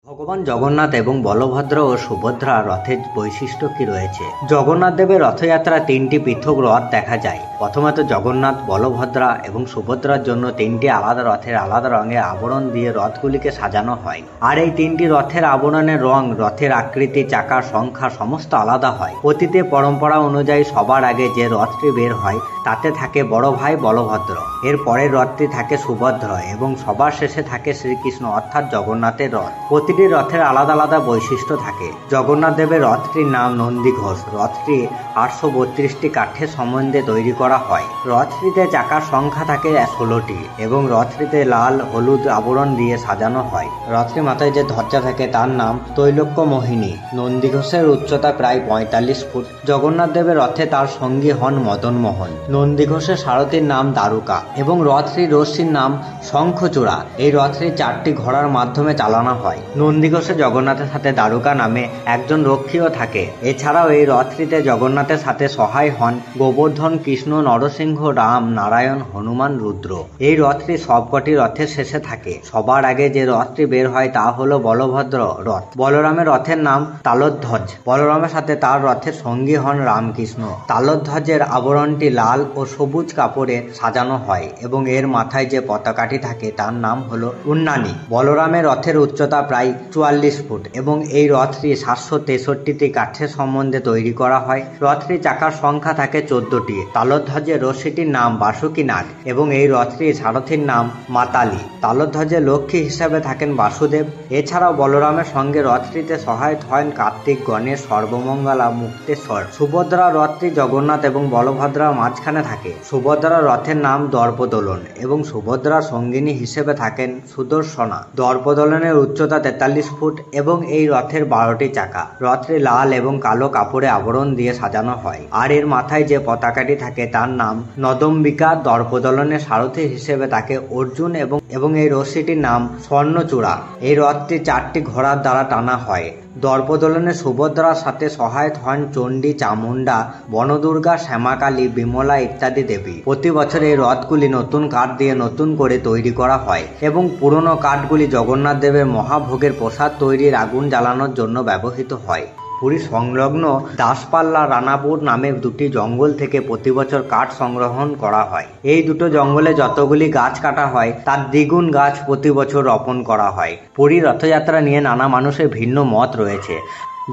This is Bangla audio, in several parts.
ভগবান জগন্নাথ এবং বলভদ্র ও সুভদ্রা রথের বৈশিষ্ট্য কি রয়েছে। জগন্নাথ দেবের রথযাত্রা তিনটি পৃথক রথ দেখা যায়। প্রথমত জগন্নাথ, বলভদ্রা এবং সুভদ্রার জন্য তিনটি আলাদা রথের আলাদা রঙের আবরণ দিয়ে রথগুলিকে সাজানো হয়। আর এই তিনটি রথের আবরণের রং, রথের আকৃতি, চাকার সংখ্যা সমস্ত আলাদা হয়। অতীতে পরম্পরা অনুযায়ী সবার আগে যে রথটি বের হয় তাতে থাকে বড় ভাই বলভদ্র, এর পরের রথটি থাকে সুভদ্রা এবং সবার শেষে থাকে শ্রীকৃষ্ণ অর্থাৎ জগন্নাথের রথ। প্রতিটি রথের আলাদা আলাদা বৈশিষ্ট্য থাকে। জগন্নাথ দেবের রথটির নাম নন্দীঘোষ। রথটি 832টি কাঠের সম্বন্ধে তৈরি করা হয়। রথটিতে চাকার সংখ্যা থাকে 16টি এবং রথটিতে লাল হলুদ আবরণ দিয়ে সাজানো হয়। রথটির মাথায় যে ধ্বজা থাকে তার নাম তৈলক্য মোহিনী। নন্দীঘোষের উচ্চতা প্রায় 45 ফুট। জগন্নাথ দেবের রথে তার সঙ্গী হন মদনমোহন। নন্দীঘোষের সারথীর নাম দারুকা এবং রথটির রশ্মির নাম শঙ্খচূড়া। এই রথটি 4টি ঘোড়ার মাধ্যমে চালানো হয়। নন্দীঘোষে জগন্নাথের সাথে দারুকা নামে একজন রক্ষীও থাকে। এছাড়াও এই রথটিতে জগন্নাথের সাথে সহায় হন গোবর্ধন, কৃষ্ণ, নরসিংহ, রাম, নারায়ণ, হনুমান, রুদ্র। এই রথটি সবকটি রথের শেষে থাকে। সবার আগে যে রথটি বের হয় তা হলো বলভদ্র রথ। বলরামের রথের নাম তালধ্বজ। বলরামের সাথে তার রথের সঙ্গী হন রামকৃষ্ণ। তালধ্বজের আবরণটি লাল ও সবুজ কাপড়ে সাজানো হয় এবং এর মাথায় যে পতাকাটি থাকে তার নাম হলো উন্নানি। বলরামের রথের উচ্চতা প্রায় 44 ফুট এবং এই রথটি 763টি কাঠের সম্বন্ধে তৈরি করা হয়। রথটির চাকার সংখ্যা থাকে 14টি। তালধ্বজের রশ্মিটির নাম বাসুকীনাগ এবং এই রথটির সারথীর নাম মাতালি। তালধ্বজের লক্ষ্মী হিসাবে থাকেন বাসুদেব। এছাড়াও বলরামের সঙ্গে রথটিতে সহায়ক হন কার্তিক, গণেশ, সর্বমঙ্গলা, মুক্তেশ্বর। সুভদ্রা রথটি জগন্নাথ এবং বলভদ্রার মাঝখানে থাকে। সুভদ্রার রথের নাম দর্পদোলন এবং সুভদ্রার সঙ্গিনী হিসেবে থাকেন সুদর্শনা। দর্পদোলনের উচ্চতা 43 ফুট এবং এই রথের 12টি চাকা। রথটি লাল এবং কালো কাপড়ে আবরণ দিয়ে সাজানো হয় আর এর মাথায় যে পতাকাটি থাকে তার নাম নদম্বিকা। দর্পদোলনের সারথী হিসেবে থাকে অর্জুন এবং এই রশ্মিটির নাম স্বর্ণচূড়া। এই রথটি 4টি ঘোড়ার দ্বারা টানা হয়। দর্পদোলনে সুভদ্রার সাথে সহায়ক হন চণ্ডী, চামুণ্ডা, বনদুর্গা, শ্যামাকালী, বিমলা ইত্যাদি দেবী। প্রতি বছর এই রথগুলি নতুন কাঠ দিয়ে নতুন করে তৈরি করা হয় এবং পুরনো কাঠগুলি জগন্নাথ দেবের মহাভোগের প্রসাদ তৈরির আগুন জ্বালানোর জন্য ব্যবহৃত হয়। পুরী সংলগ্ন দাসপাল্লা, রানাপুর নামে 2টি জঙ্গল থেকে প্রতি বছর কাঠ সংগ্রহণ করা হয়। এই দুটো জঙ্গলে যতগুলি গাছ কাটা হয় তার দ্বিগুণ গাছ প্রতি বছর রোপণ করা হয়। পুরী রথযাত্রা নিয়ে নানা মানুষের ভিন্ন মত রয়েছে।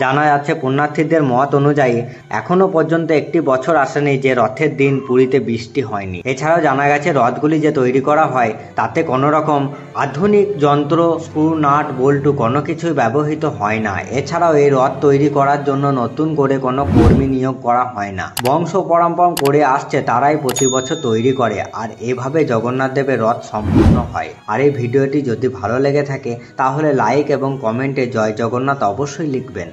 জানা যাচ্ছে পুণ্যার্থীদের মত অনুযায়ী এখনো পর্যন্ত একটি বছর আসেনি যে রথের দিন পুরীতে বৃষ্টি হয়নি। এছাড়াও জানা গেছে রথগুলি যে তৈরি করা হয় তাতে কোনো রকম আধুনিক যন্ত্র, স্ক্রু, নাট, বল্টু কোনো কিছুই ব্যবহৃত হয় না। এছাড়াও এই রথ তৈরি করার জন্য নতুন করে কোনো কর্মী নিয়োগ করা হয় না। বংশ পরম্পরা করে আসছে তারাই প্রতি বছর তৈরি করে আর এভাবে জগন্নাথ দেবের রথ সম্পূর্ণ হয়। আর এই ভিডিওটি যদি ভালো লেগে থাকে তাহলে লাইক এবং কমেন্টে জয় জগন্নাথ অবশ্যই লিখবেন।